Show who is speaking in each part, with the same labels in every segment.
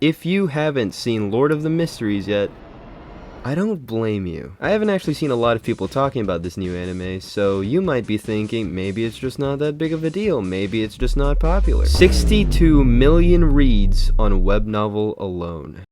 Speaker 1: If you haven't seen Lord of the Mysteries yet, I don't blame you. I haven't actually seen a lot of people talking about this new anime, so you might be thinking maybe it's just not that big of a deal, maybe it's just not popular. 62 million reads on a web novel alone.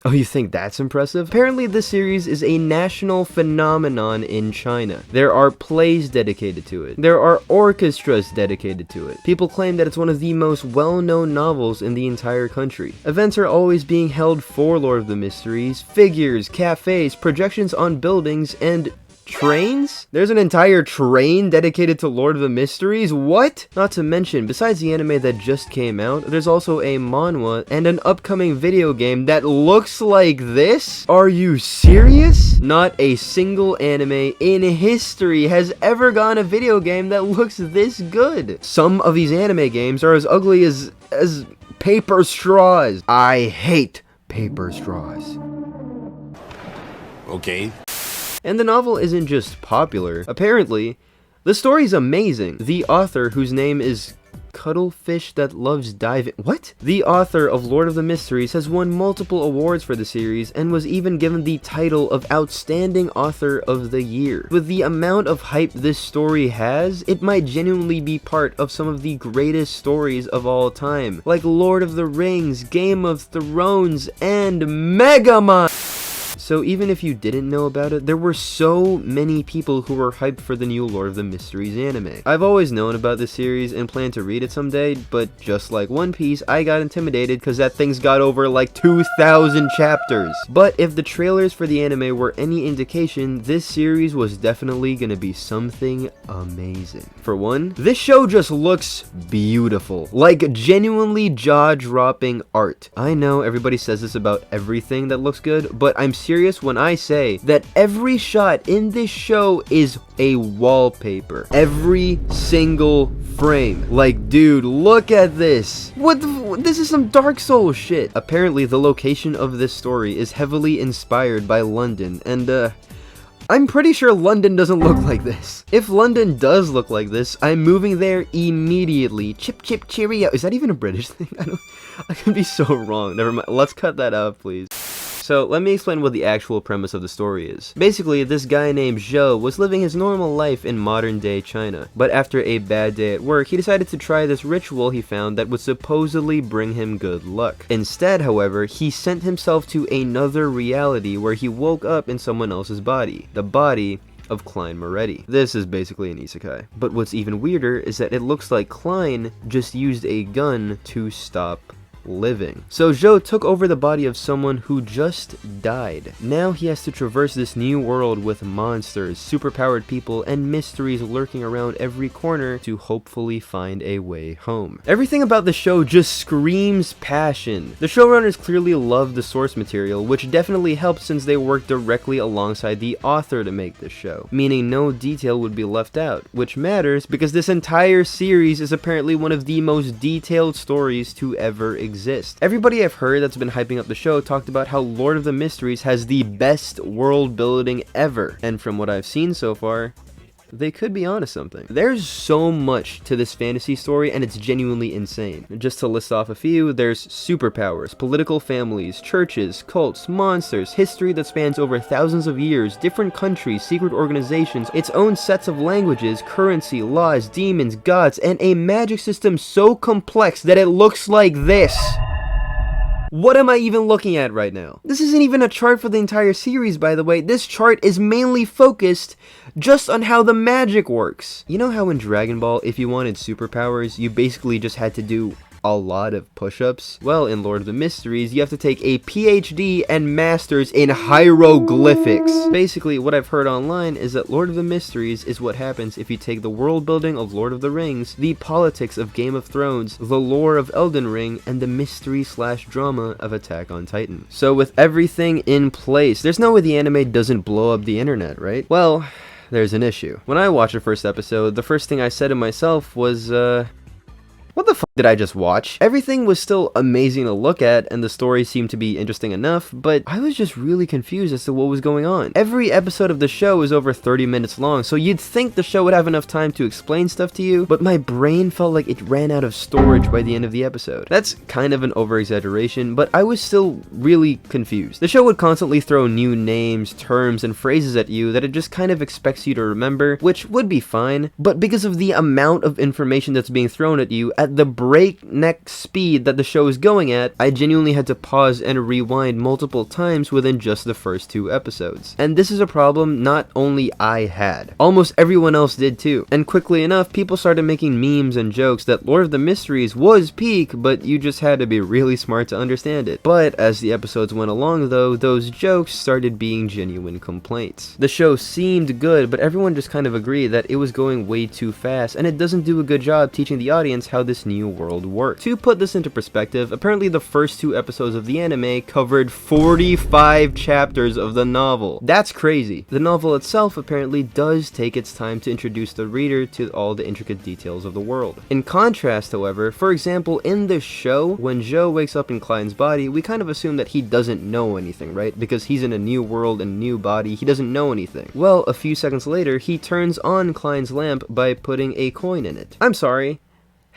Speaker 1: Oh, you think that's impressive? Apparently this series is a national phenomenon in China. There are plays dedicated to it. There are orchestras dedicated to it. People claim that it's one of the most well-known novels in the entire country. Events are always being held for Lord of the Mysteries, figures, cafes, projections on buildings, and trains? There's an entire train dedicated to Lord of the Mysteries? What? Not to mention, besides the anime that just came out, there's also a manhwa and an upcoming video game that looks like this? Are you serious? Not a single anime in history has ever gotten a video game that looks this good. Some of these anime games are as ugly as paper straws. I hate paper straws.
Speaker 2: Okay.
Speaker 1: And the novel isn't just popular. Apparently, the story's amazing. The author, whose name is Cuttlefish That Loves Diving. What? The author of Lord of the Mysteries has won multiple awards for the series and was even given the title of Outstanding Author of the Year. With the amount of hype this story has, it might genuinely be part of some of the greatest stories of all time, like Lord of the Rings, Game of Thrones, and Mega Man. So even if you didn't know about it, there were so many people who were hyped for the new Lord of the Mysteries anime. I've always known about this series and planned to read it someday, but just like One Piece, I got intimidated because that thing's got over like 2,000 chapters. But if the trailers for the anime were any indication, this series was definitely gonna be something amazing. For one, this show just looks beautiful. Like genuinely jaw-dropping art. I know everybody says this about everything that looks good, but I'm serious when I say that every shot in this show is a wallpaper. Every single frame. Like, dude, look at this. This is some Dark Souls shit. Apparently, the location of this story is heavily inspired by London, and I'm pretty sure London doesn't look like this. If London does look like this, I'm moving there immediately. Chip chip cheerio. Is that even a British thing? I could be so wrong. Never mind. Let's cut that out, please. So, let me explain what the actual premise of the story is. Basically, this guy named Zhou was living his normal life in modern-day China. But after a bad day at work, he decided to try this ritual he found that would supposedly bring him good luck. Instead, however, he sent himself to another reality where he woke up in someone else's body. The body of Klein. This is basically an isekai. But what's even weirder is that it looks like Klein just used a gun to stop living. So Zhou took over the body of someone who just died. Now he has to traverse this new world with monsters, superpowered people, and mysteries lurking around every corner to hopefully find a way home. Everything about the show just screams passion. The showrunners clearly love the source material, which definitely helps since they worked directly alongside the author to make this show, meaning no detail would be left out, which matters because this entire series is apparently one of the most detailed stories to ever exist. Everybody I've heard that's been hyping up the show talked about how Lord of the Mysteries has the best world building ever, and from what I've seen so far, they could be onto something. There's so much to this fantasy story, and it's genuinely insane. Just to list off a few, there's superpowers, political families, churches, cults, monsters, history that spans over thousands of years, different countries, secret organizations, its own sets of languages, currency, laws, demons, gods, and a magic system so complex that it looks like this. What am I even looking at right now? This isn't even a chart for the entire series, by the way. This chart is mainly focused just on how the magic works. You know how in Dragon Ball, if you wanted superpowers, you basically just had to do a lot of push-ups? Well, in Lord of the Mysteries, you have to take a PhD and masters in hieroglyphics. Basically, what I've heard online is that Lord of the Mysteries is what happens if you take the world building of Lord of the Rings, the politics of Game of Thrones, the lore of Elden Ring, and the mystery/drama of Attack on Titan. So with everything in place, there's no way the anime doesn't blow up the internet, right? Well, there's an issue. When I watched the first episode, the first thing I said to myself was, What the fuck did I just watch? Everything was still amazing to look at, and the story seemed to be interesting enough, but I was just really confused as to what was going on. Every episode of the show is over 30 minutes long, so you'd think the show would have enough time to explain stuff to you, but my brain felt like it ran out of storage by the end of the episode. That's kind of an over-exaggeration, but I was still really confused. The show would constantly throw new names, terms, and phrases at you that it just kind of expects you to remember, which would be fine, but because of the amount of information that's being thrown at you at the breakneck speed that the show is going at, I genuinely had to pause and rewind multiple times within just the first 2 episodes. And this is a problem not only I had, almost everyone else did too. And quickly enough, people started making memes and jokes that Lord of the Mysteries was peak, but you just had to be really smart to understand it. But as the episodes went along though, those jokes started being genuine complaints. The show seemed good, but everyone just kind of agreed that it was going way too fast, and it doesn't do a good job teaching the audience how this new world works. To put this into perspective, apparently the first 2 episodes of the anime covered 45 chapters of the novel. That's crazy. The novel itself apparently does take its time to introduce the reader to all the intricate details of the world. In contrast, however, for example, in the show, when Joe wakes up in Klein's body, we kind of assume that he doesn't know anything, right? Because he's in a new world and new body, he doesn't know anything. Well, a few seconds later, he turns on Klein's lamp by putting a coin in it. I'm sorry.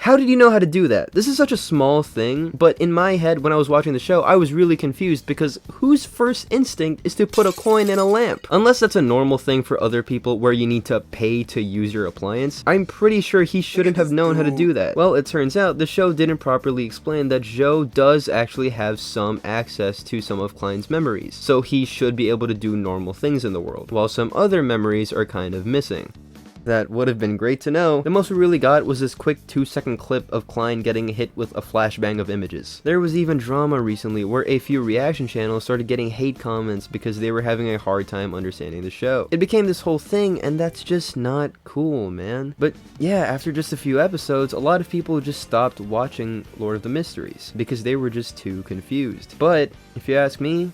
Speaker 1: How did you know how to do that? This is such a small thing, but in my head when I was watching the show, I was really confused because whose first instinct is to put a coin in a lamp? Unless that's a normal thing for other people where you need to pay to use your appliance, I'm pretty sure he shouldn't have known how to do that. Well, it turns out the show didn't properly explain that Joe does actually have some access to some of Klein's memories, so he should be able to do normal things in the world, while some other memories are kind of missing. That would have been great to know. The most we really got was this quick 2-second clip of Klein getting hit with a flashbang of images. There was even drama recently where a few reaction channels started getting hate comments because they were having a hard time understanding the show. It became this whole thing, and that's just not cool, man. But yeah, after just a few episodes, a lot of people just stopped watching Lord of the Mysteries because they were just too confused. But if you ask me,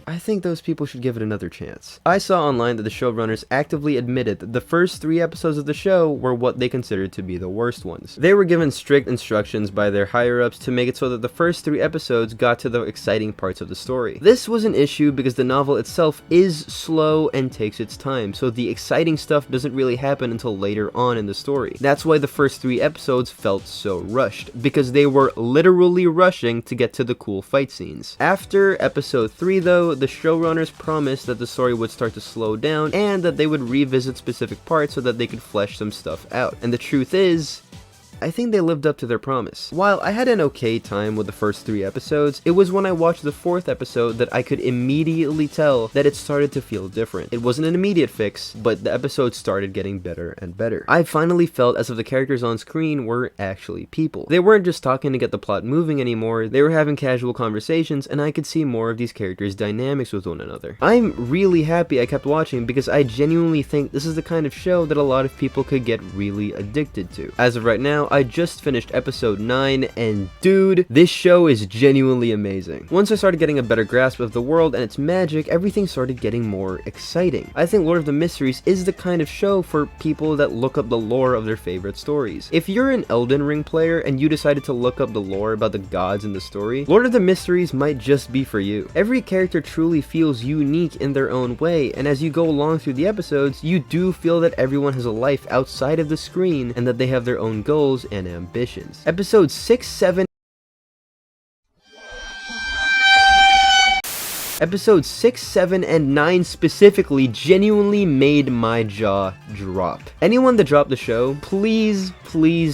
Speaker 1: I think those people should give it another chance. I saw online that the showrunners actively admitted that the first 3 episodes of the show were what they considered to be the worst ones. They were given strict instructions by their higher-ups to make it so that the first 3 episodes got to the exciting parts of the story. This was an issue because the novel itself is slow and takes its time, so the exciting stuff doesn't really happen until later on in the story. That's why the first 3 episodes felt so rushed, because they were literally rushing to get to the cool fight scenes. After episode 3 though, the showrunners promised that the story would start to slow down and that they would revisit specific parts so that they could flesh some stuff out. And the truth is, I think they lived up to their promise. While I had an okay time with the first 3 episodes, it was when I watched the 4th episode that I could immediately tell that it started to feel different. It wasn't an immediate fix, but the episodes started getting better and better. I finally felt as if the characters on screen were actually people. They weren't just talking to get the plot moving anymore, they were having casual conversations, and I could see more of these characters' dynamics with one another. I'm really happy I kept watching because I genuinely think this is the kind of show that a lot of people could get really addicted to. As of right now, I just finished episode 9, and dude, this show is genuinely amazing. Once I started getting a better grasp of the world and its magic, everything started getting more exciting. I think Lord of the Mysteries is the kind of show for people that look up the lore of their favorite stories. If you're an Elden Ring player and you decided to look up the lore about the gods in the story, Lord of the Mysteries might just be for you. Every character truly feels unique in their own way, and as you go along through the episodes, you do feel that everyone has a life outside of the screen and that they have their own goals and ambitions. Episodes 6, 7, Episodes 6, 7, and 9 specifically genuinely made my jaw drop. Anyone that dropped the show, please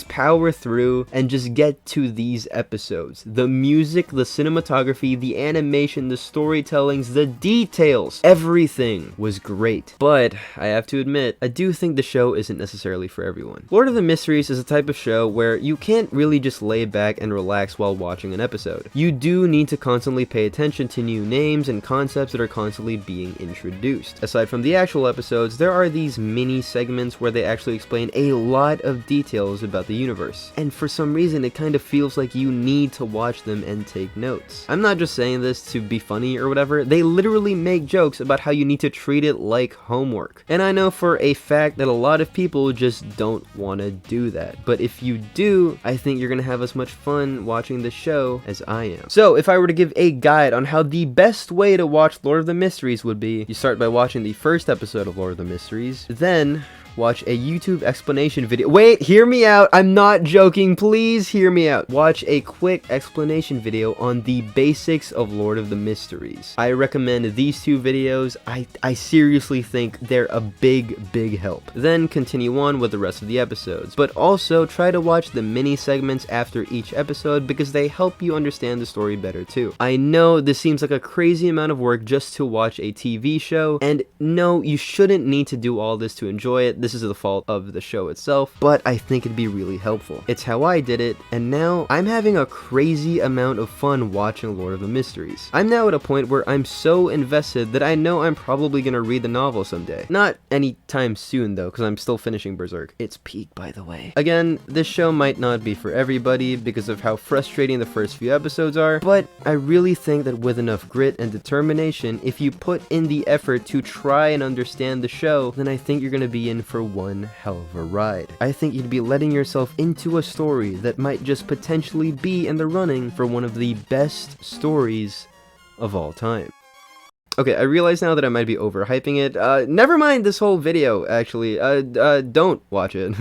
Speaker 1: power through and just get to these episodes. The music, the cinematography, the animation, the storytellings, the details, everything was great. But I have to admit, I do think the show isn't necessarily for everyone. Lord of the Mysteries is a type of show where you can't really just lay back and relax while watching an episode. You do need to constantly pay attention to new names and and concepts that are constantly being introduced. Aside from the actual episodes, there are these mini segments where they actually explain a lot of details about the universe, and for some reason it kind of feels like you need to watch them and take notes. I'm not just saying this to be funny or whatever, they literally make jokes about how you need to treat it like homework. And I know for a fact that a lot of people just don't want to do that, but if you do, I think you're gonna have as much fun watching the show as I am. So if I were to give a guide on how the best way to watch Lord of the Mysteries would be, you start by watching the first episode of Lord of the Mysteries, then watch a YouTube explanation video. Wait, hear me out. I'm not joking. Please hear me out. Watch a quick explanation video on the basics of Lord of the Mysteries. I recommend these two videos. I seriously think they're a big help. Then continue on with the rest of the episodes. But also try to watch the mini segments after each episode because they help you understand the story better too. I know this seems like a crazy amount of work just to watch a TV show, and no, you shouldn't need to do all this to enjoy it. This is the fault of the show itself, but I think it'd be really helpful. It's how I did it, and now I'm having a crazy amount of fun watching Lord of the Mysteries. I'm now at a point where I'm so invested that I know I'm probably gonna read the novel someday. Not anytime soon though, because I'm still finishing Berserk. It's peak, by the way. Again, this show might not be for everybody because of how frustrating the first few episodes are, but I really think that with enough grit and determination, if you put in the effort to try and understand the show, then I think you're gonna be in for one hell of a ride. I think you'd be letting yourself into a story that might just potentially be in the running for one of the best stories of all time. Okay, I realize now that I might be overhyping it. Never mind this whole video, actually. Don't watch it.